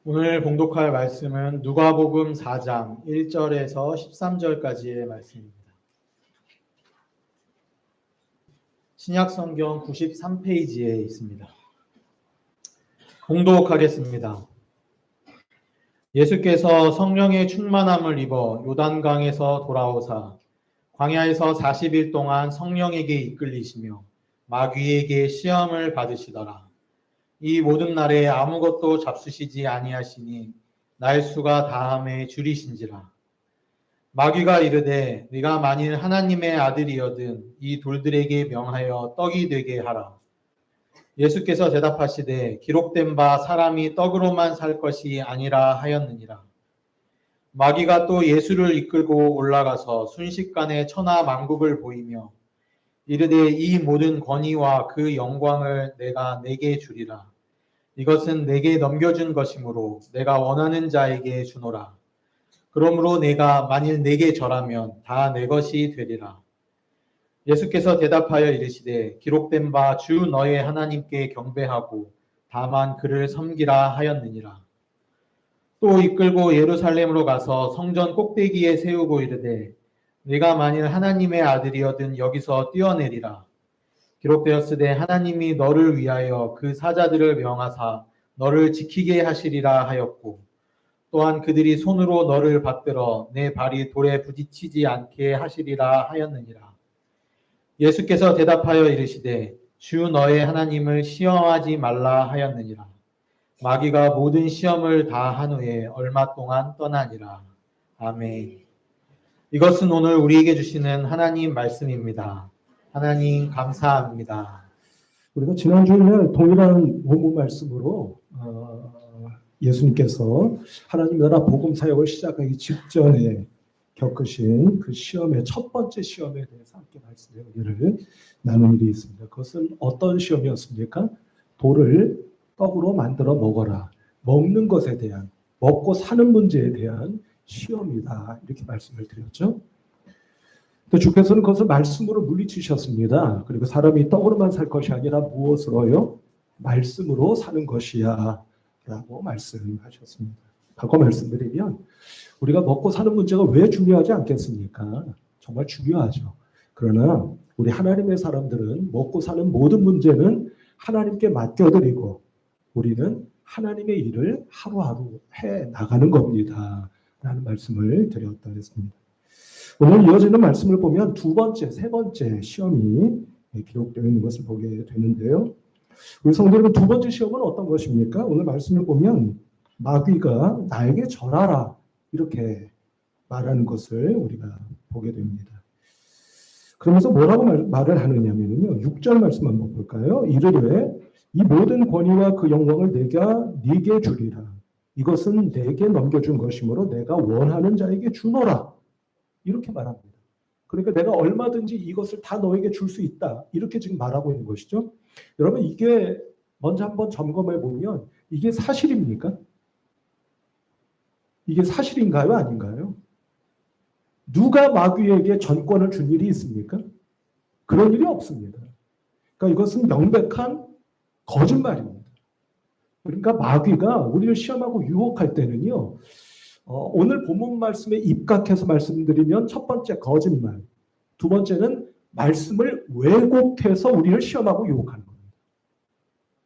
오늘 봉독할 말씀은 누가복음 4장 1절에서 13절까지의 말씀입니다. 신약성경 93페이지에 있습니다. 봉독하겠습니다. 예수께서 성령의 충만함을 입어 요단강에서 돌아오사 광야에서 40일 동안 성령에게 이끌리시며 마귀에게 시험을 받으시더라. 이 모든 날에 아무것도 잡수시지 아니하시니 날수가 다함에 줄이신지라. 마귀가 이르되 네가 만일 하나님의 아들이여든 이 돌들에게 명하여 떡이 되게 하라. 예수께서 대답하시되 기록된 바 사람이 떡으로만 살 것이 아니라 하였느니라. 마귀가 또 예수를 이끌고 올라가서 순식간에 천하 만국을 보이며 이르되 이 모든 권위와 그 영광을 내가 네게 주리라. 이것은 내게 넘겨준 것이므로 내가 원하는 자에게 주노라. 그러므로 내가 만일 네게 절하면 다 내 것이 되리라. 예수께서 대답하여 이르시되 기록된 바 주 너의 하나님께 경배하고 다만 그를 섬기라 하였느니라. 또 이끌고 예루살렘으로 가서 성전 꼭대기에 세우고 이르되 네가 만일 하나님의 아들이여든 여기서 뛰어내리라. 기록되었으되 하나님이 너를 위하여 그 사자들을 명하사 너를 지키게 하시리라 하였고 또한 그들이 손으로 너를 받들어 내 발이 돌에 부딪히지 않게 하시리라 하였느니라. 예수께서 대답하여 이르시되 주 너의 하나님을 시험하지 말라 하였느니라. 마귀가 모든 시험을 다 한 후에 얼마 동안 떠나니라. 아멘. 이것은 오늘 우리에게 주시는 하나님 말씀입니다. 하나님 감사합니다. 우리가 지난주에 동일한 본문 말씀으로 예수님께서 하나님 나라 복음 사역을 시작하기 직전에 겪으신 그 시험의 첫 번째 시험에 대해서 함께 말씀의 은혜를 나눈 일이 있습니다. 그것은 어떤 시험이었습니까? 돌을 떡으로 만들어 먹어라. 먹는 것에 대한, 먹고 사는 문제에 대한 시험이다. 이렇게 말씀을 드렸죠. 또 주께서는 그것을 말씀으로 물리치셨습니다. 그리고 사람이 떡으로만 살 것이 아니라 무엇으로요? 말씀으로 사는 것이야 라고 말씀하셨습니다. 바꿔 말씀드리면 우리가 먹고 사는 문제가 왜 중요하지 않겠습니까? 정말 중요하죠. 그러나 우리 하나님의 사람들은 먹고 사는 모든 문제는 하나님께 맡겨드리고 우리는 하나님의 일을 하루하루 해 나가는 겁니다. 라는 말씀을 드렸다 했습니다. 오늘 이어지는 말씀을 보면 두 번째, 세 번째 시험이 기록되어 있는 것을 보게 되는데요. 우리 성도 여러분, 두 번째 시험은 어떤 것입니까? 오늘 말씀을 보면 마귀가 나에게 절하라 이렇게 말하는 것을 우리가 보게 됩니다. 그러면서 뭐라고 말을 하느냐면요. 6절 말씀 한번 볼까요? 이르되 이 모든 권위와 그 영광을 내가 네게 주리라. 이것은 내게 넘겨준 것이므로 내가 원하는 자에게 주노라. 이렇게 말합니다. 그러니까 내가 얼마든지 이것을 다 너에게 줄 수 있다. 이렇게 지금 말하고 있는 것이죠. 여러분 이게 먼저 한번 점검해 보면 이게 사실입니까? 이게 사실인가요? 아닌가요? 누가 마귀에게 전권을 준 일이 있습니까? 그런 일이 없습니다. 그러니까 이것은 명백한 거짓말입니다. 그러니까 마귀가 우리를 시험하고 유혹할 때는요. 오늘 본문 말씀에 입각해서 말씀드리면 첫 번째 거짓말, 두 번째는 말씀을 왜곡해서 우리를 시험하고 유혹하는 겁니다.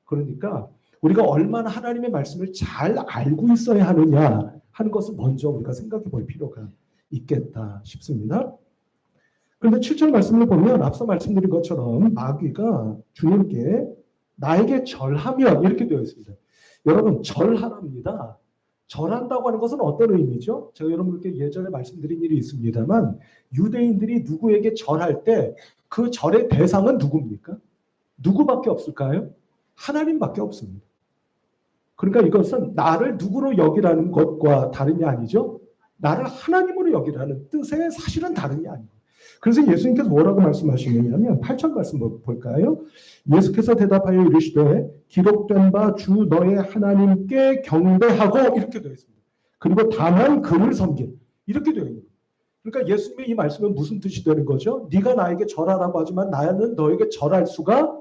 그러니까 우리가 얼마나 하나님의 말씀을 잘 알고 있어야 하느냐 하는 것을 먼저 우리가 생각해 볼 필요가 있겠다 싶습니다. 그런데 7절 말씀을 보면 앞서 말씀드린 것처럼 마귀가 주님께 나에게 절하면 이렇게 되어 있습니다. 여러분 절하랍니다. 절한다고 하는 것은 어떤 의미죠? 제가 여러분께 예전에 말씀드린 일이 있습니다만 유대인들이 누구에게 절할 때 그 절의 대상은 누굽니까? 누구밖에 없을까요? 하나님밖에 없습니다. 그러니까 이것은 나를 누구로 여기라는 것과 다름이 아니죠. 나를 하나님으로 여기라는 뜻의 사실은 다름이 아니에요. 그래서 예수님께서 뭐라고 말씀하시느냐면 8절 말씀 볼까요? 예수께서 대답하여 이르시되 기록된 바 주 너의 하나님께 경배하고 이렇게 되어 있습니다. 그리고 다만 그를 섬길 이렇게 되어 있는 거예요. 그러니까 예수님의 이 말씀은 무슨 뜻이 되는 거죠? 네가 나에게 절하라고 하지만 나는 너에게 절할 수가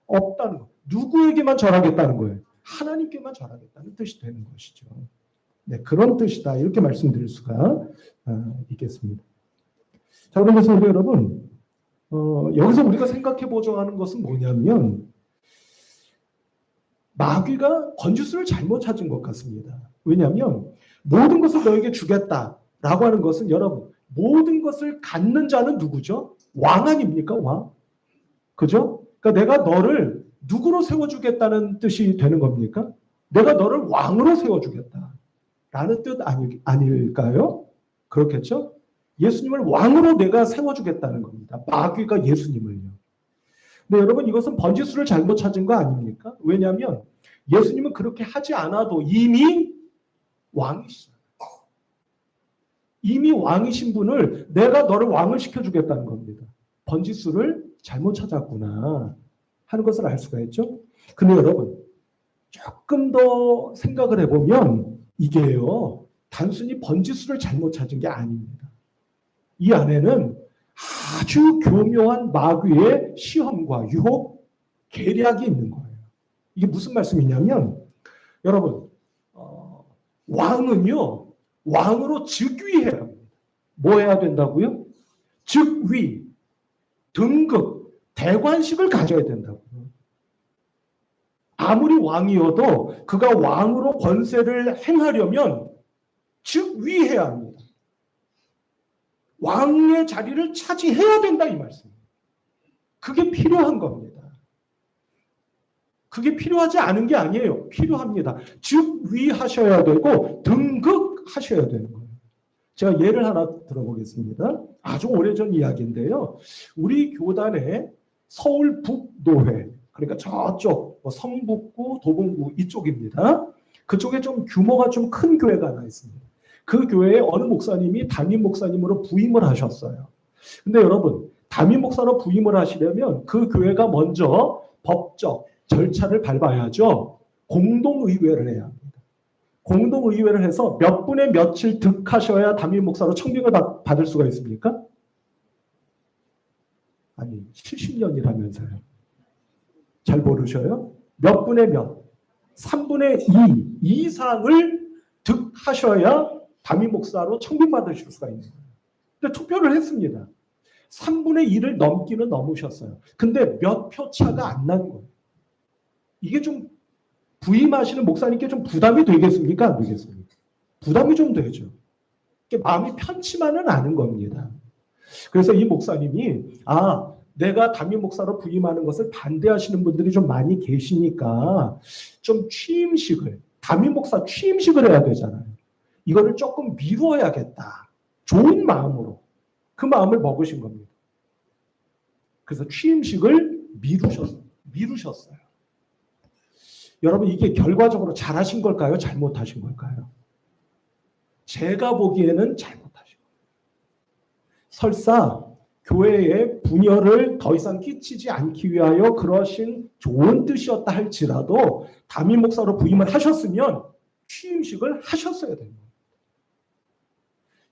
없다는 거예요. 누구에게만 절하겠다는 거예요? 하나님께만 절하겠다는 뜻이 되는 것이죠. 네, 그런 뜻이다. 이렇게 말씀드릴 수가 있겠습니다. 자, 그래서 우리 여러분, 여기서 우리가 생각해 보자 하는 것은 뭐냐면, 마귀가 번지수를 잘못 찾은 것 같습니다. 왜냐하면 모든 것을 너에게 주겠다라고 하는 것은 여러분, 모든 것을 갖는 자는 누구죠? 왕 아닙니까? 왕. 그죠? 그러니까 내가 너를 누구로 세워주겠다는 뜻이 되는 겁니까? 내가 너를 왕으로 세워주겠다라는 뜻 아닐까요? 그렇겠죠? 예수님을 왕으로 내가 세워주겠다는 겁니다. 마귀가 예수님을요. 근데 여러분, 이것은 번지수를 잘못 찾은 거 아닙니까? 왜냐하면 예수님은 그렇게 하지 않아도 이미 왕이시잖아요. 이미 왕이신 분을 내가 너를 왕을 시켜주겠다는 겁니다. 번지수를 잘못 찾았구나 하는 것을 알 수가 있죠. 근데 여러분, 조금 더 생각을 해보면 이게요, 단순히 번지수를 잘못 찾은 게 아닙니다. 이 안에는 아주 교묘한 마귀의 시험과 유혹, 계략이 있는 거예요. 이게 무슨 말씀이냐면, 여러분, 왕은요, 왕으로 즉위해야 합니다. 뭐 해야 된다고요? 즉위, 등급, 대관식을 가져야 된다고요. 아무리 왕이어도 그가 왕으로 권세를 행하려면 즉위해야 합니다. 왕의 자리를 차지해야 된다, 이 말씀입니다. 그게 필요한 겁니다. 그게 필요하지 않은 게 아니에요. 필요합니다. 즉위하셔야 되고 등극하셔야 되는 거예요. 제가 예를 하나 들어보겠습니다. 아주 오래전 이야기인데요. 우리 교단의 서울 북노회, 그러니까 저쪽 성북구, 도봉구 이쪽입니다. 그쪽에 좀 규모가 좀 큰 교회가 하나 있습니다. 그 교회에 어느 목사님이 담임 목사님으로 부임을 하셨어요. 근데 여러분, 담임 목사로 부임을 하시려면 그 교회가 먼저 법적 절차를 밟아야죠. 공동의회를 해야 합니다. 공동의회를 해서 몇 분의 며칠 득하셔야 담임 목사로 청빙을 받을 수가 있습니까? 아니, 70년이라면서요. 잘 모르셔요? 몇 분의 몇? 3분의 2 이상을 득하셔야 담임 목사로 청빙받으실 수가 있는 거예요. 근데 투표를 했습니다. 3분의 2를 넘기는 넘으셨어요. 근데 몇 표 차가 안 난 거예요. 이게 좀 부임하시는 목사님께 좀 부담이 되겠습니까? 안 되겠습니까? 부담이 좀 되죠. 마음이 편치만은 않은 겁니다. 그래서 이 목사님이 내가 담임 목사로 부임하는 것을 반대하시는 분들이 좀 많이 계시니까 좀 취임식을, 담임 목사 취임식을 해야 되잖아요. 이거를 조금 미루어야겠다. 좋은 마음으로 그 마음을 먹으신 겁니다. 그래서 취임식을 미루셨어요. 여러분, 이게 결과적으로 잘하신 걸까요? 잘못하신 걸까요? 제가 보기에는 잘못하신 거예요. 설사 교회에 분열을 더 이상 끼치지 않기 위하여 그러신 좋은 뜻이었다 할지라도 담임 목사로 부임을 하셨으면 취임식을 하셨어야 됩니다.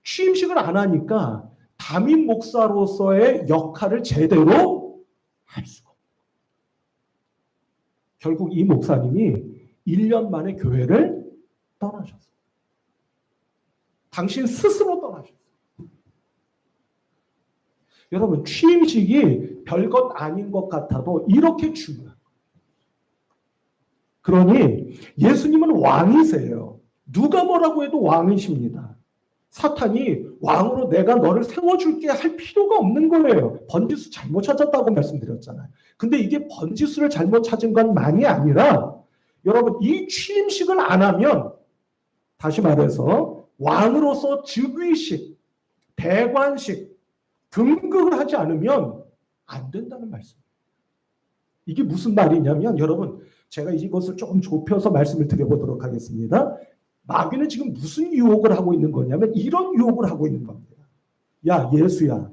취임식을 안 하니까 담임 목사로서의 역할을 제대로 할 수가 없어요. 결국 이 목사님이 1년 만에 교회를 떠나셨어요. 당신 스스로 떠나셨어요. 여러분, 취임식이 별것 아닌 것 같아도 이렇게 중요해요. 그러니 예수님은 왕이세요. 누가 뭐라고 해도 왕이십니다. 사탄이 왕으로 내가 너를 세워줄게 할 필요가 없는 거예요. 번지수 잘못 찾았다고 말씀드렸잖아요. 근데 이게 번지수를 잘못 찾은 것만이 아니라 여러분, 이 취임식을 안 하면, 다시 말해서 왕으로서 즉위식, 대관식, 등극을 하지 않으면 안 된다는 말씀이에요. 이게 무슨 말이냐면, 여러분, 제가 이것을 조금 좁혀서 말씀을 드려보도록 하겠습니다. 마귀는 지금 무슨 유혹을 하고 있는 거냐면 이런 유혹을 하고 있는 겁니다. 야, 예수야,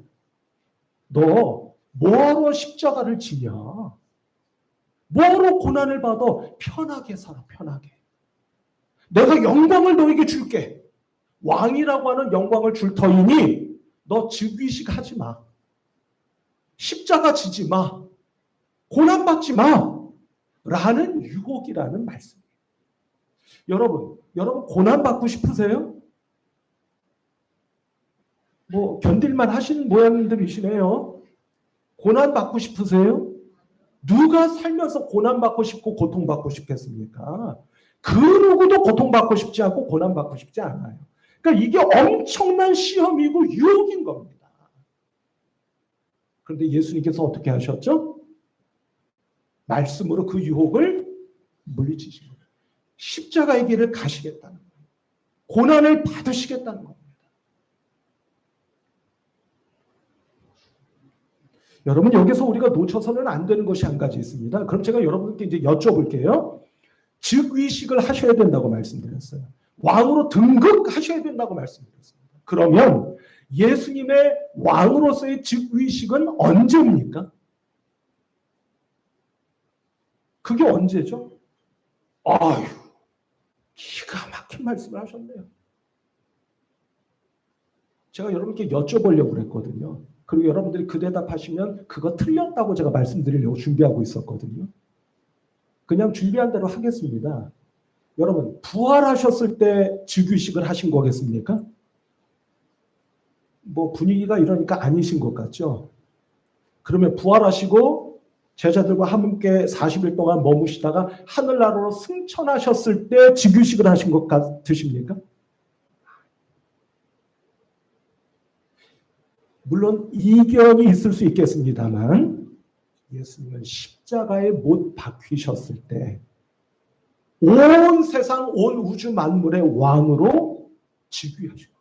너 뭐하러 십자가를 지냐? 뭐하러 고난을 받아? 편하게 살아, 편하게. 내가 영광을 너에게 줄게. 왕이라고 하는 영광을 줄 터이니 너 즉위식 하지 마. 십자가 지지 마. 고난받지 마. 라는 유혹이라는 말씀이에요. 여러분 고난 받고 싶으세요? 뭐 견딜만 하시는 모양들이시네요. 고난 받고 싶으세요? 누가 살면서 고난 받고 싶고 고통 받고 싶겠습니까? 그 누구도 고통 받고 싶지 않고 고난 받고 싶지 않아요. 그러니까 이게 엄청난 시험이고 유혹인 겁니다. 그런데 예수님께서 어떻게 하셨죠? 말씀으로 그 유혹을 물리치시고 십자가의 길을 가시겠다는 거예요. 고난을 받으시겠다는 겁니다. 여러분 여기서 우리가 놓쳐서는 안 되는 것이 한 가지 있습니다. 그럼 제가 여러분께 이제 여쭤볼게요. 즉위식을 하셔야 된다고 말씀드렸어요. 왕으로 등극하셔야 된다고 말씀드렸습니다. 그러면 예수님의 왕으로서의 즉위식은 언제입니까? 그게 언제죠? 아유, 기가 막힌 말씀을 하셨네요. 제가 여러분께 여쭤보려고 그랬거든요. 그리고 여러분들이 그 대답하시면 그거 틀렸다고 제가 말씀드리려고 준비하고 있었거든요. 그냥 준비한 대로 하겠습니다. 여러분, 부활하셨을 때 즉위식을 하신 거겠습니까? 뭐 분위기가 이러니까 아니신 것 같죠? 그러면 부활하시고 제자들과 함께 40일 동안 머무시다가 하늘나라로 승천하셨을 때 즉위식을 하신 것 같으십니까? 물론 이견이 있을 수 있겠습니다만 예수님은 십자가에 못 박히셨을 때 온 세상, 온 우주 만물의 왕으로 즉위하시고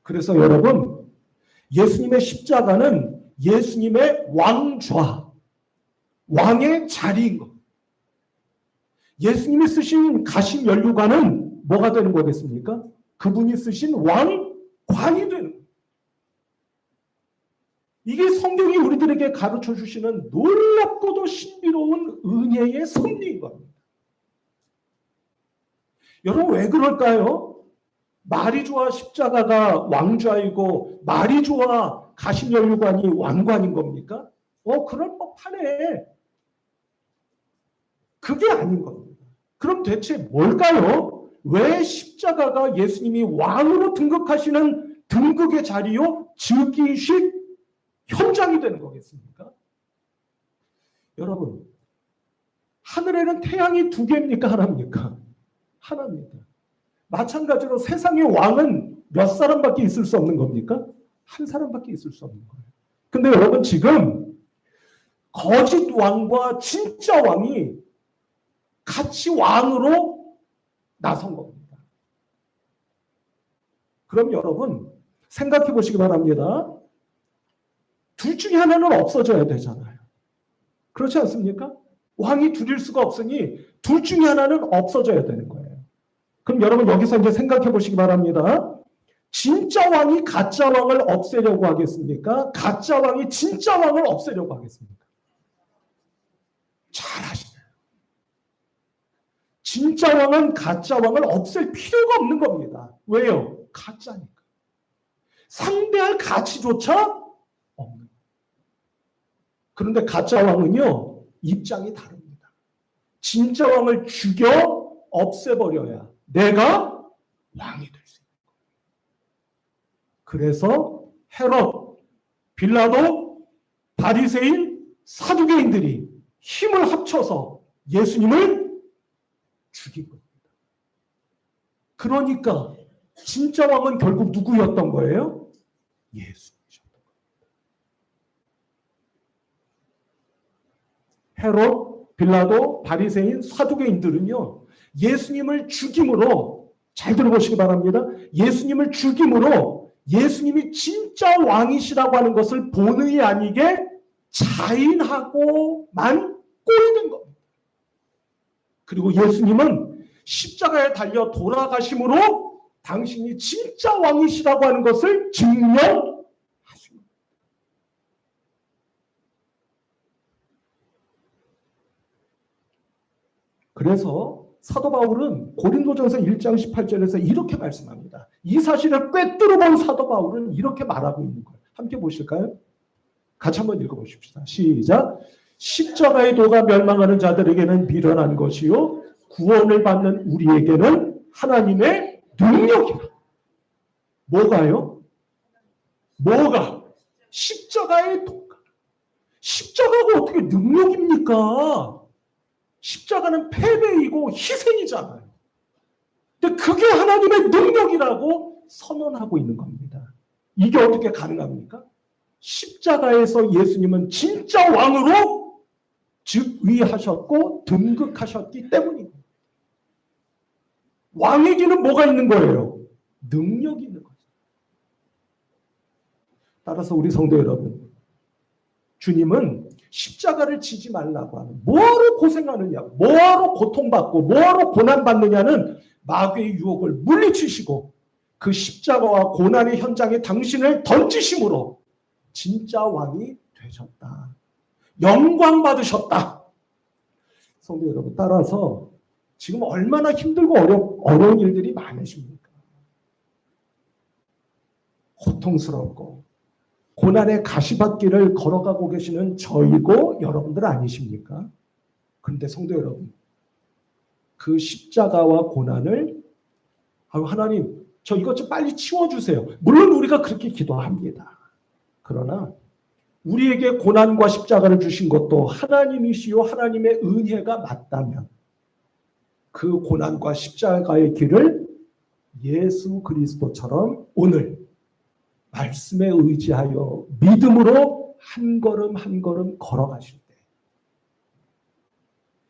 그래서 여러분 예수님의 십자가는 예수님의 왕좌, 왕의 자리인 것. 예수님이 쓰신 가심 연류관은 뭐가 되는 거겠습니까? 그분이 쓰신 왕관이 되는 거예요. 이게 성경이 우리들에게 가르쳐 주시는 놀랍고도 신비로운 은혜의 섭리인 겁니다. 여러분 왜 그럴까요? 마리조와 십자가가 왕좌이고 마리조와 가심연류관이 왕관인 겁니까? 그럴 법하네. 그게 아닌 겁니다. 그럼 대체 뭘까요? 왜 십자가가 예수님이 왕으로 등극하시는 등극의 자리요? 즉위식 현장이 되는 거겠습니까? 여러분, 하늘에는 태양이 두 개입니까? 하나입니까? 하나입니다. 마찬가지로 세상의 왕은 몇 사람밖에 있을 수 없는 겁니까? 한 사람밖에 있을 수 없는 거예요. 근데 여러분 지금 거짓 왕과 진짜 왕이 같이 왕으로 나선 겁니다. 그럼 여러분 생각해 보시기 바랍니다. 둘 중에 하나는 없어져야 되잖아요. 그렇지 않습니까? 왕이 둘일 수가 없으니 둘 중에 하나는 없어져야 되는 거예요. 그럼 여러분 여기서 이제 생각해 보시기 바랍니다. 진짜 왕이 가짜 왕을 없애려고 하겠습니까? 가짜 왕이 진짜 왕을 없애려고 하겠습니까? 잘 아시네요. 진짜 왕은 가짜 왕을 없앨 필요가 없는 겁니다. 왜요? 가짜니까. 상대할 가치조차 없는. 그런데 가짜 왕은요, 입장이 다릅니다. 진짜 왕을 죽여 없애버려야 내가 왕이 될 수 있는 거예요. 그래서 헤롯, 빌라도, 바리새인, 사두개인들이 힘을 합쳐서 예수님을 죽인 겁니다. 그러니까 진짜 왕은 결국 누구였던 거예요? 예수님이셨던 겁니다. 헤롯, 빌라도, 바리새인, 사두개인들은요. 예수님을 죽임으로 잘 들어보시기 바랍니다. 예수님을 죽임으로 예수님이 진짜 왕이시라고 하는 것을 본의 아니게 자인하고만 꼴이 된 겁니다. 그리고 예수님은 십자가에 달려 돌아가심으로 당신이 진짜 왕이시라고 하는 것을 증명하십니다. 그래서 사도 바울은 고린도전서 1장 18절에서 이렇게 말씀합니다. 이 사실을 꿰뚫어 본 사도 바울은 이렇게 말하고 있는 거예요. 함께 보실까요? 같이 한번 읽어보십시다. 시작. 십자가의 도가 멸망하는 자들에게는 미련한 것이요 구원을 받는 우리에게는 하나님의 능력이다. 뭐가요? 뭐가? 십자가의 도가. 십자가가 어떻게 능력입니까? 십자가는 패배이고 희생이잖아요. 근데 그게 하나님의 능력이라고 선언하고 있는 겁니다. 이게 어떻게 가능합니까? 십자가에서 예수님은 진짜 왕으로 즉위하셨고 등극하셨기 때문입니다. 왕에게는 뭐가 있는 거예요? 능력이 있는 거죠. 따라서 우리 성도 여러분, 주님은 십자가를 지지 말라고 하는, 뭐하러 고생하느냐, 뭐하러 고통받고 뭐하러 고난받느냐는 마귀의 유혹을 물리치시고 그 십자가와 고난의 현장에 당신을 던지심으로 진짜 왕이 되셨다. 영광 받으셨다. 성도 여러분, 따라서 지금 얼마나 힘들고 어려운 일들이 많으십니까? 고통스럽고 고난의 가시밭길을 걸어가고 계시는 저이고 여러분들 아니십니까? 그런데 성도 여러분, 그 십자가와 고난을 하나님, 저 이것 좀 빨리 치워주세요. 물론 우리가 그렇게 기도합니다. 그러나 우리에게 고난과 십자가를 주신 것도 하나님이시요 하나님의 은혜가 맞다면 그 고난과 십자가의 길을 예수 그리스도처럼 오늘 말씀에 의지하여 믿음으로 한 걸음 한 걸음 걸어가실 때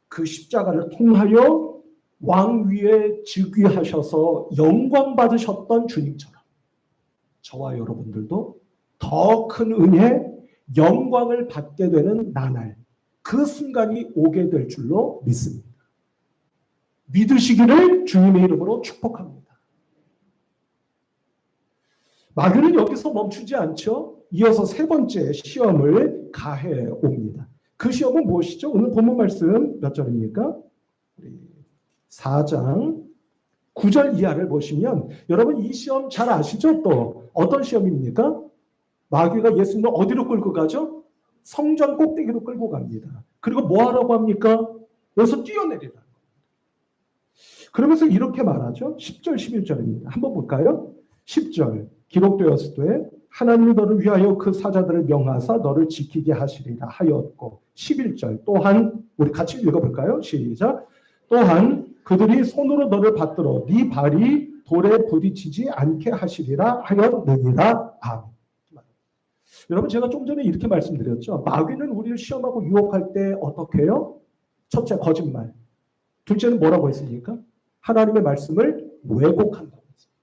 그 십자가를 통하여 왕 위에 즉위하셔서 영광 받으셨던 주님처럼 저와 여러분들도 더 큰 은혜, 영광을 받게 되는 나날, 그 순간이 오게 될 줄로 믿습니다. 믿으시기를 주님의 이름으로 축복합니다. 마귀는 여기서 멈추지 않죠. 이어서 세 번째 시험을 가해 옵니다. 그 시험은 무엇이죠? 오늘 본문 말씀 몇 절입니까? 4장 9절 이하를 보시면 여러분 이 시험 잘 아시죠? 또 어떤 시험입니까? 마귀가 예수님을 어디로 끌고 가죠? 성전 꼭대기로 끌고 갑니다. 그리고 뭐 하라고 합니까? 여기서 뛰어내리라. 그러면서 이렇게 말하죠. 10절 11절입니다. 한번 볼까요? 10절 기록되었을 때 하나님이 너를 위하여 그 사자들을 명하사 너를 지키게 하시리라 하였고 11절 또한 우리 같이 읽어볼까요? 시작. 또한 그들이 손으로 너를 받들어 네 발이 돌에 부딪히지 않게 하시리라 하였느니라. 아멘. 여러분 제가 좀 전에 이렇게 말씀드렸죠. 마귀는 우리를 시험하고 유혹할 때 어떻게 해요? 첫째 거짓말. 둘째는 뭐라고 했습니까? 하나님의 말씀을 왜곡한다고 했습니다.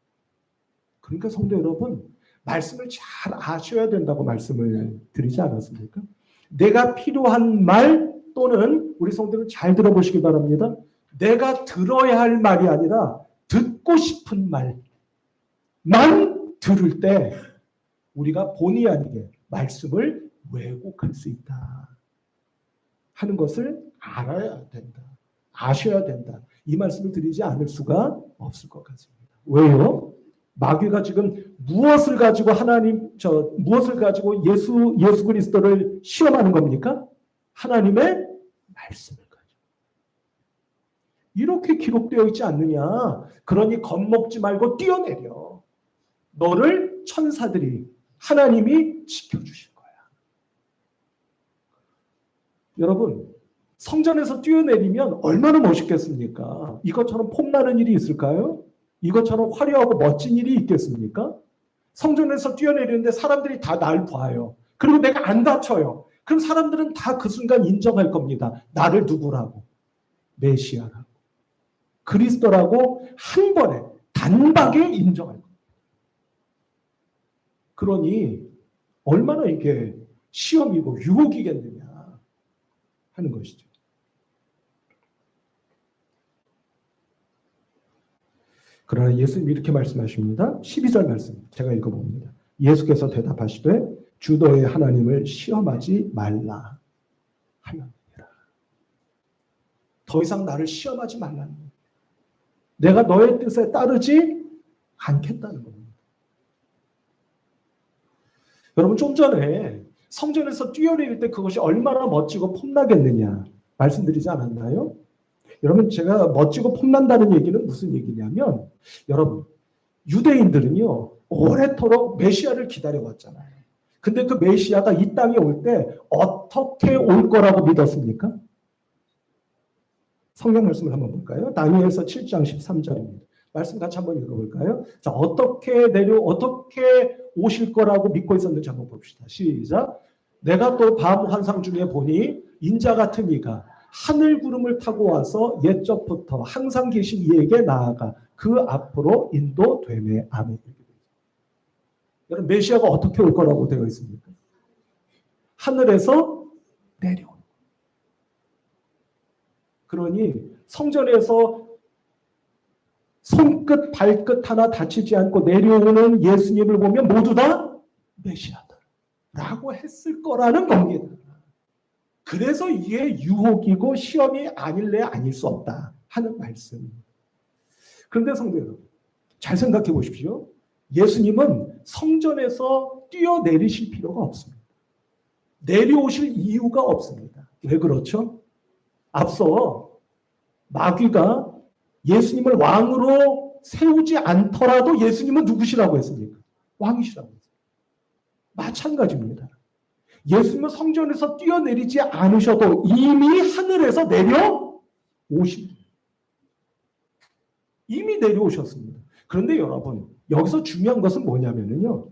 그러니까 성도 여러분 말씀을 잘 아셔야 된다고 말씀을 드리지 않았습니까? 내가 필요한 말 또는 우리 성도들 잘 들어보시기 바랍니다. 내가 들어야 할 말이 아니라 듣고 싶은 말만 들을 때 우리가 본의 아니게 말씀을 왜곡할 수 있다 하는 것을 알아야 된다. 아셔야 된다. 이 말씀을 드리지 않을 수가 없을 것 같습니다. 왜요? 마귀가 지금 무엇을 가지고 무엇을 가지고 예수 그리스도를 시험하는 겁니까? 하나님의 말씀을 가지고. 이렇게 기록되어 있지 않느냐? 그러니 겁먹지 말고 뛰어내려. 너를 천사들이 하나님이 지켜주실 거야. 여러분 성전에서 뛰어내리면 얼마나 멋있겠습니까? 이것처럼 폼나는 일이 있을까요? 이것처럼 화려하고 멋진 일이 있겠습니까? 성전에서 뛰어내리는데 사람들이 다 날 봐요. 그리고 내가 안 다쳐요. 그럼 사람들은 다 그 순간 인정할 겁니다. 나를 누구라고? 메시아라고. 그리스도라고 한 번에 단박에 인정할 겁니다. 그러니 얼마나 이게 시험이고 유혹이겠느냐 하는 것이죠. 그러나 예수님이 이렇게 말씀하십니다. 12절 말씀 제가 읽어봅니다. 예수께서 대답하시되 주 너의 하나님을 시험하지 말라 하였느니라. 더 이상 나를 시험하지 말라는 겁니다. 내가 너의 뜻에 따르지 않겠다는 겁니다. 여러분 좀 전에 성전에서 뛰어내릴 때 그것이 얼마나 멋지고 폼나겠느냐 말씀드리지 않았나요? 여러분 제가 멋지고 폼난다는 얘기는 무슨 얘기냐면 여러분 유대인들은요 오래도록 메시아를 기다려왔잖아요. 근데 그 메시아가 이 땅에 올 때 어떻게 올 거라고 믿었습니까? 성경 말씀을 한번 볼까요? 다니엘서 7장 13절입니다. 말씀 같이 한번 읽어볼까요? 자, 어떻게 오실 거라고 믿고 있었는지 한번 봅시다. 시작. 내가 또 밤 환상 중에 보니 인자 같은 이가 하늘 구름을 타고 와서 옛적부터 항상 계신 이에게 나아가 그 앞으로 인도되네. 아멘. 여러분 메시아가 어떻게 올 거라고 되어 있습니까? 하늘에서 내려오는. 그러니 성전에서 손끝 발끝 하나 다치지 않고 내려오는 예수님을 보면 모두 다 메시아다 라고 했을 거라는 겁니다. 그래서 이게 유혹이고 시험이 아닐래 아닐 수 없다 하는 말씀. 그런데 성도 여러분 잘 생각해 보십시오. 예수님은 성전에서 뛰어내리실 필요가 없습니다. 내려오실 이유가 없습니다. 왜 그렇죠? 앞서 마귀가 예수님을 왕으로 세우지 않더라도 예수님은 누구시라고 했습니까? 왕이시라고 했습니다. 마찬가지입니다. 예수님은 성전에서 뛰어내리지 않으셔도 이미 하늘에서 내려오십니다. 이미 내려오셨습니다. 그런데 여러분 여기서 중요한 것은 뭐냐면요.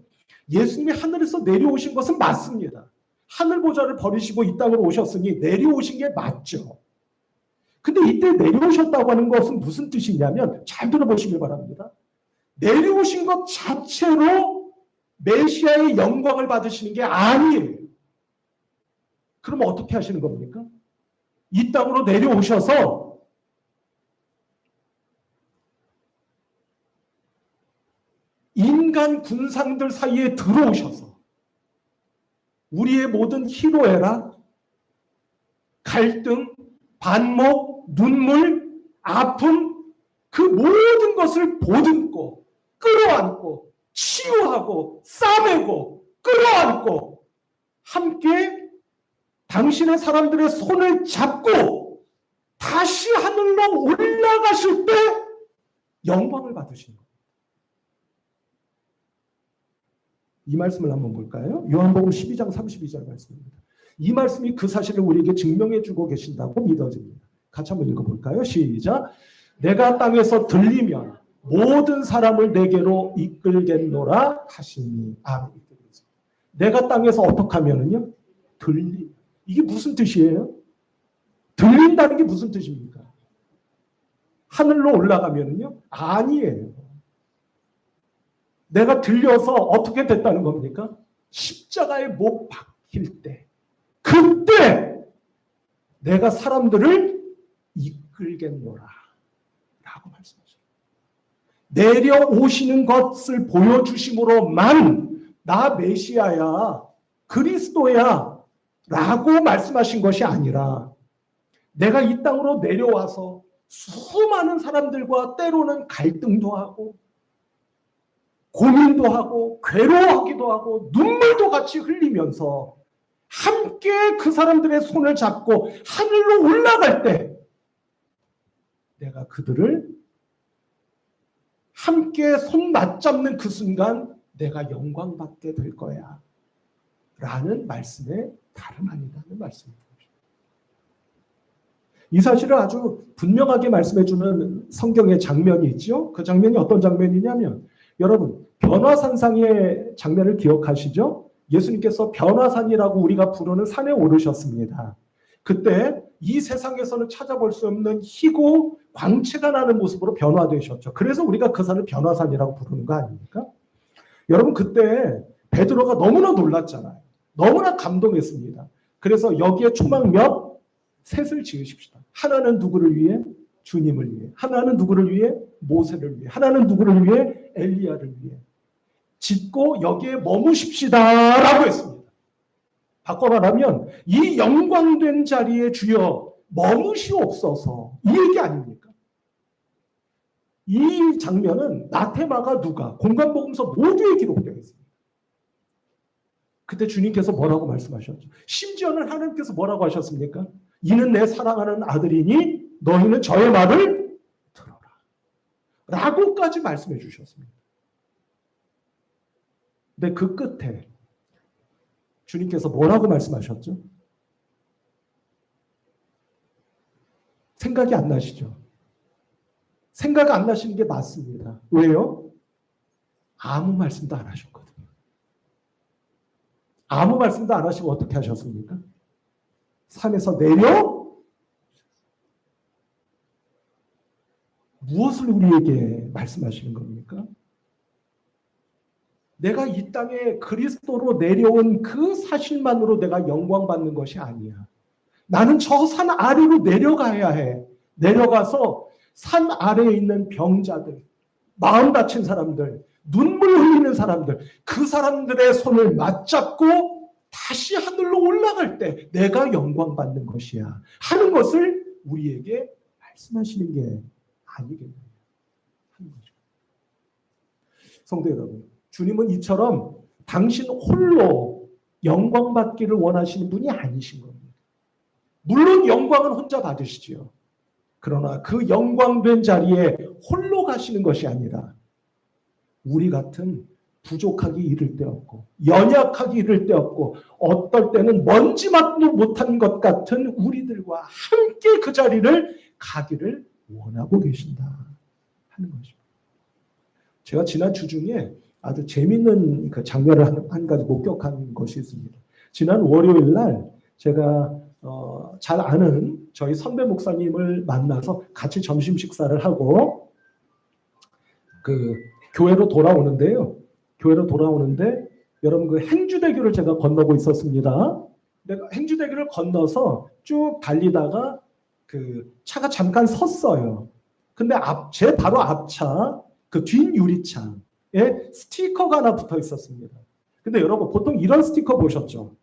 예수님이 하늘에서 내려오신 것은 맞습니다. 하늘 보좌를 버리시고 이 땅으로 오셨으니 내려오신 게 맞죠. 근데 이때 내려오셨다고 하는 것은 무슨 뜻이냐면 잘 들어보시길 바랍니다. 내려오신 것 자체로 메시아의 영광을 받으시는 게 아니에요. 그럼 어떻게 하시는 겁니까? 이 땅으로 내려오셔서 인간 군상들 사이에 들어오셔서 우리의 모든 희로애락, 갈등, 반목, 눈물, 아픔 그 모든 것을 보듬고 끌어안고 치유하고 싸매고 끌어안고 함께 당신의 사람들의 손을 잡고 다시 하늘로 올라가실 때 영광을 받으시는 거예요. 이 말씀을 한번 볼까요? 요한복음 12장 32절 말씀입니다. 이 말씀이 그 사실을 우리에게 증명해 주고 계신다고 믿어집니다. 같이 한번 읽어볼까요? 시작. 내가 땅에서 들리면 모든 사람을 내게로 이끌겠노라 하시니. 아멘. 내가 땅에서 어떻게 하면은요? 들리. 이게 무슨 뜻이에요? 들린다는 게 무슨 뜻입니까? 하늘로 올라가면은요? 아니에요. 내가 들려서 어떻게 됐다는 겁니까? 십자가에 못 박힐 때. 그때 내가 사람들을 이끌겠노라 라고 말씀하셨어요. 내려오시는 것을 보여주심으로만 나 메시아야 그리스도야 라고 말씀하신 것이 아니라 내가 이 땅으로 내려와서 수많은 사람들과 때로는 갈등도 하고 고민도 하고 괴로워하기도 하고 눈물도 같이 흘리면서 함께 그 사람들의 손을 잡고 하늘로 올라갈 때 내가 그들을 함께 손 맞잡는 그 순간 내가 영광받게 될 거야 라는 말씀에 다름 아니다는 말씀입니다. 이 사실을 아주 분명하게 말씀해 주는 성경의 장면이 있죠. 그 장면이 어떤 장면이냐면 여러분 변화산상의 장면을 기억하시죠? 예수님께서 변화산이라고 우리가 부르는 산에 오르셨습니다. 그때 이 세상에서는 찾아볼 수 없는 희고 광채가 나는 모습으로 변화되셨죠. 그래서 우리가 그 산을 변화산이라고 부르는 거 아닙니까? 여러분 그때 베드로가 너무나 놀랐잖아요. 너무나 감동했습니다. 그래서 여기에 초막 셋을 지으십시다. 하나는 누구를 위해? 주님을 위해. 하나는 누구를 위해? 모세를 위해. 하나는 누구를 위해? 엘리야를 위해. 짓고 여기에 머무십시다 라고 했습니다. 바꿔 말하면 이 영광된 자리에 주여 머무시옵소서 이 얘기 아닙니까? 이 장면은 나테마가 누가 공간복음서 모두에 기록되어 있습니다. 그때 주님께서 뭐라고 말씀하셨죠? 심지어는 하나님께서 뭐라고 하셨습니까? 이는 내 사랑하는 아들이니 너희는 저의 말을 들어라. 라고까지 말씀해 주셨습니다. 근데 그 끝에 주님께서 뭐라고 말씀하셨죠? 생각이 안 나시죠? 생각 안 나시는 게 맞습니다. 왜요? 아무 말씀도 안 하셨거든요. 아무 말씀도 안 하시고 어떻게 하셨습니까? 산에서 내려 무엇을 우리에게 말씀하시는 겁니까? 내가 이 땅에 그리스도로 내려온 그 사실만으로 내가 영광 받는 것이 아니야. 나는 저 산 아래로 내려가야 해. 내려가서 산 아래에 있는 병자들, 마음 다친 사람들, 눈물 흘리는 사람들, 그 사람들의 손을 맞잡고 다시 하늘로 올라갈 때 내가 영광 받는 것이야 하는 것을 우리에게 말씀하시는 게 아니겠느냐 하는 거죠. 성도 여러분, 주님은 이처럼 당신 홀로 영광 받기를 원하시는 분이 아니신 겁니다. 물론 영광은 혼자 받으시지요. 그러나 그 영광된 자리에 홀로 가시는 것이 아니라 우리 같은 부족하기 이를 데 없고 연약하기 이를 데 없고 어떨 때는 먼지맛도 못한 것 같은 우리들과 함께 그 자리를 가기를 원하고 계신다 하는 것입니다. 제가 지난 주 중에 아주 재미있는 그 장면을 한 가지 목격한 것이 있습니다. 지난 월요일 날 제가 잘 아는 저희 선배 목사님을 만나서 같이 점심 식사를 하고 그 교회로 돌아오는데요. 교회로 돌아오는데 여러분 그 행주대교를 제가 건너고 있었습니다. 내가 행주대교를 건너서 쭉 달리다가 그 차가 잠깐 섰어요. 근데 제 바로 앞차 그 뒷 유리창에 스티커가 하나 붙어 있었습니다. 근데 여러분 보통 이런 스티커 보셨죠?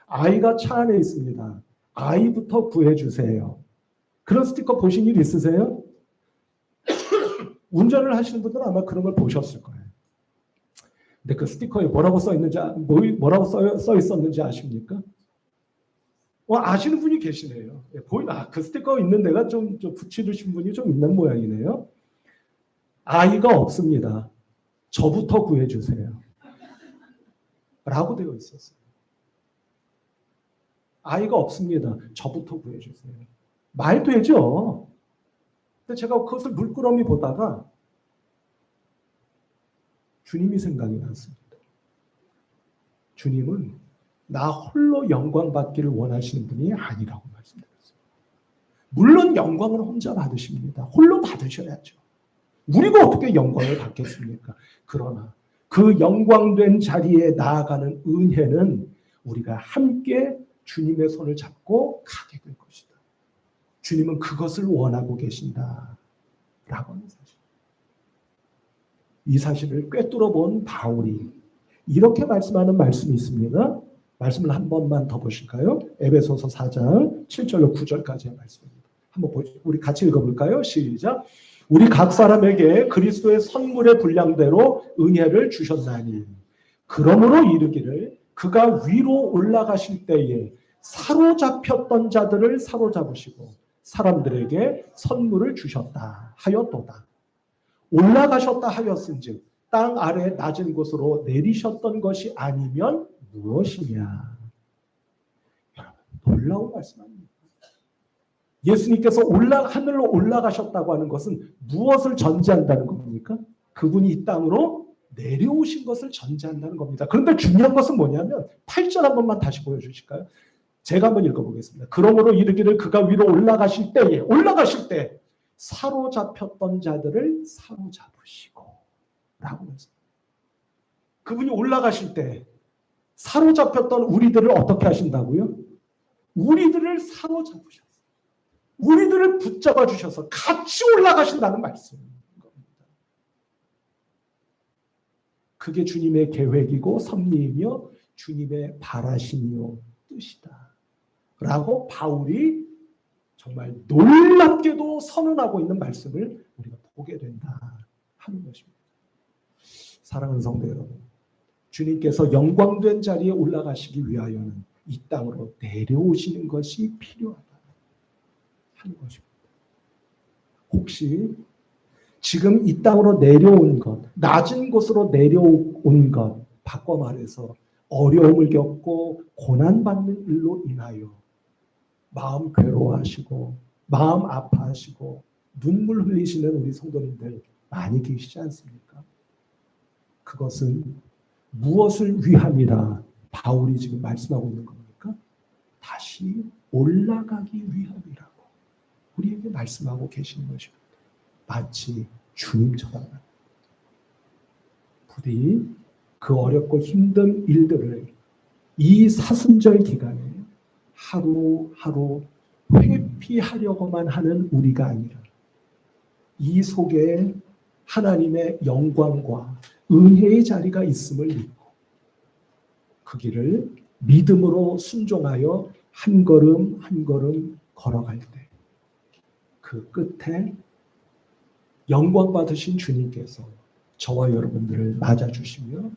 아이가 차 안에 있습니다. 아이부터 구해주세요. 그런 스티커 보신 일 있으세요? 운전을 하시는 분들은 아마 그런 걸 보셨을 거예요. 근데 그 스티커에 뭐라고 써 있었는지 아십니까? 아시는 분이 계시네요. 그 스티커 있는 데가 좀 붙이신 분이 좀 있는 모양이네요. 아이가 없습니다. 저부터 구해주세요. 라고 되어 있었어요. 아이가 없습니다. 저부터 구해주세요. 말 되죠? 근데 제가 그것을 물끄러미 보다가 주님이 생각이 났습니다. 주님은 나 홀로 영광 받기를 원하시는 분이 아니라고 말씀드렸어요. 물론 영광은 혼자 받으십니다. 홀로 받으셔야죠. 우리가 어떻게 영광을 받겠습니까? 그러나 그 영광된 자리에 나아가는 은혜는 우리가 함께 주님의 손을 잡고 가게 될 것이다. 주님은 그것을 원하고 계신다. 라고 하는 사실. 이 사실을 꿰뚫어 본 바울이 이렇게 말씀하는 말씀이 있습니다. 말씀을 한 번만 더 보실까요? 에베소서 4장 7절로 9절까지의 말씀입니다. 한번 우리 같이 읽어볼까요? 시작. 우리 각 사람에게 그리스도의 선물의 분량대로 은혜를 주셨나니 그러므로 이르기를 그가 위로 올라가실 때에 사로잡혔던 자들을 사로잡으시고 사람들에게 선물을 주셨다 하였도다. 올라가셨다 하였은즉 땅 아래 낮은 곳으로 내리셨던 것이 아니면 무엇이냐. 놀라운 말씀 아닙니까? 예수님께서 하늘로 올라가셨다고 하는 것은 무엇을 전제한다는 겁니까? 그분이 이 땅으로 내려오신 것을 전제한다는 겁니다. 그런데 중요한 것은 뭐냐면 8절 한 번만 다시 보여주실까요? 제가 한번 읽어보겠습니다. 그러므로 이르기를 그가 위로 올라가실 때 사로잡혔던 자들을 사로잡으시고 라고 했습니다. 그분이 올라가실 때 사로잡혔던 우리들을 어떻게 하신다고요? 우리들을 사로잡으셨어요. 우리들을 붙잡아 주셔서 같이 올라가신다는 말씀입니다. 그게 주님의 계획이고 섭리이며 주님의 바라심이요 뜻이다. 라고 바울이 정말 놀랍게도 선언하고 있는 말씀을 우리가 보게 된다 하는 것입니다. 사랑하는 성도 여러분, 주님께서 영광된 자리에 올라가시기 위하여는 이 땅으로 내려오시는 것이 필요하다 하는 것입니다. 혹시 지금 이 땅으로 내려온 것, 낮은 곳으로 내려온 것, 바꿔 말해서 어려움을 겪고 고난받는 일로 인하여 마음 괴로워하시고 마음 아파하시고 눈물 흘리시는 우리 성도님들 많이 계시지 않습니까? 그것은 무엇을 위함이라 바울이 지금 말씀하고 있는 겁니까? 다시 올라가기 위함이라고 우리에게 말씀하고 계시는 것입니다. 마치 주님처럼 부디 그 어렵고 힘든 일들을 이 사순절 기간에 하루하루 회피하려고만 하는 우리가 아니라 이 속에 하나님의 영광과 은혜의 자리가 있음을 믿고 그 길을 믿음으로 순종하여 한 걸음 한 걸음 걸어갈 때 그 끝에 영광 받으신 주님께서 저와 여러분들을 맞아주시며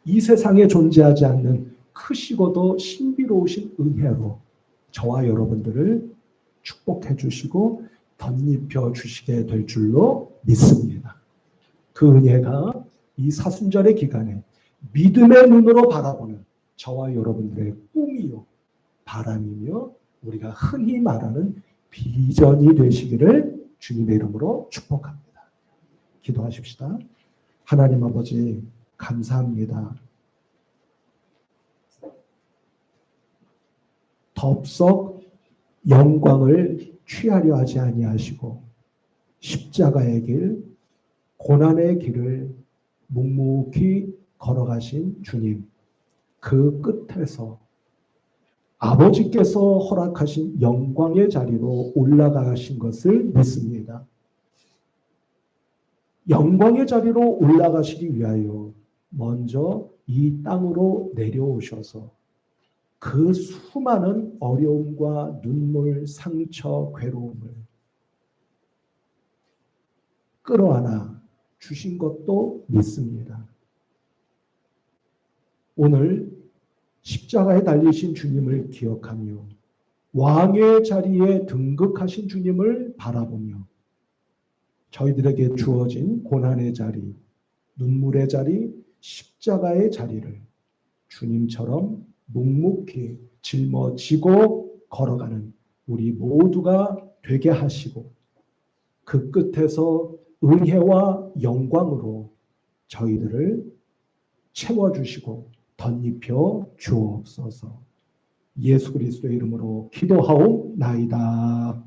이 세상에 존재하지 않는 크시고도 신비로우신 은혜로 저와 여러분들을 축복해 주시고 덧입혀 주시게 될 줄로 믿습니다. 그 은혜가 이 사순절의 기간에 믿음의 눈으로 바라보는 저와 여러분들의 꿈이요 바람이며 우리가 흔히 말하는 비전이 되시기를 주님의 이름으로 축복합니다. 기도하십시다. 하나님 아버지 감사합니다. 덥석 영광을 취하려 하지 아니하시고 십자가의 길, 고난의 길을 묵묵히 걸어가신 주님, 그 끝에서 아버지께서 허락하신 영광의 자리로 올라가신 것을 믿습니다. 영광의 자리로 올라가시기 위하여 먼저 이 땅으로 내려오셔서 그 수많은 어려움과 눈물, 상처, 괴로움을 끌어안아 주신 것도 믿습니다. 오늘 십자가에 달리신 주님을 기억하며 왕의 자리에 등극하신 주님을 바라보며 저희들에게 주어진 고난의 자리, 눈물의 자리, 십자가의 자리를 주님처럼 묵묵히 짊어지고 걸어가는 우리 모두가 되게 하시고 그 끝에서 은혜와 영광으로 저희들을 채워주시고 덧입혀 주옵소서. 예수 그리스도의 이름으로 기도하옵나이다.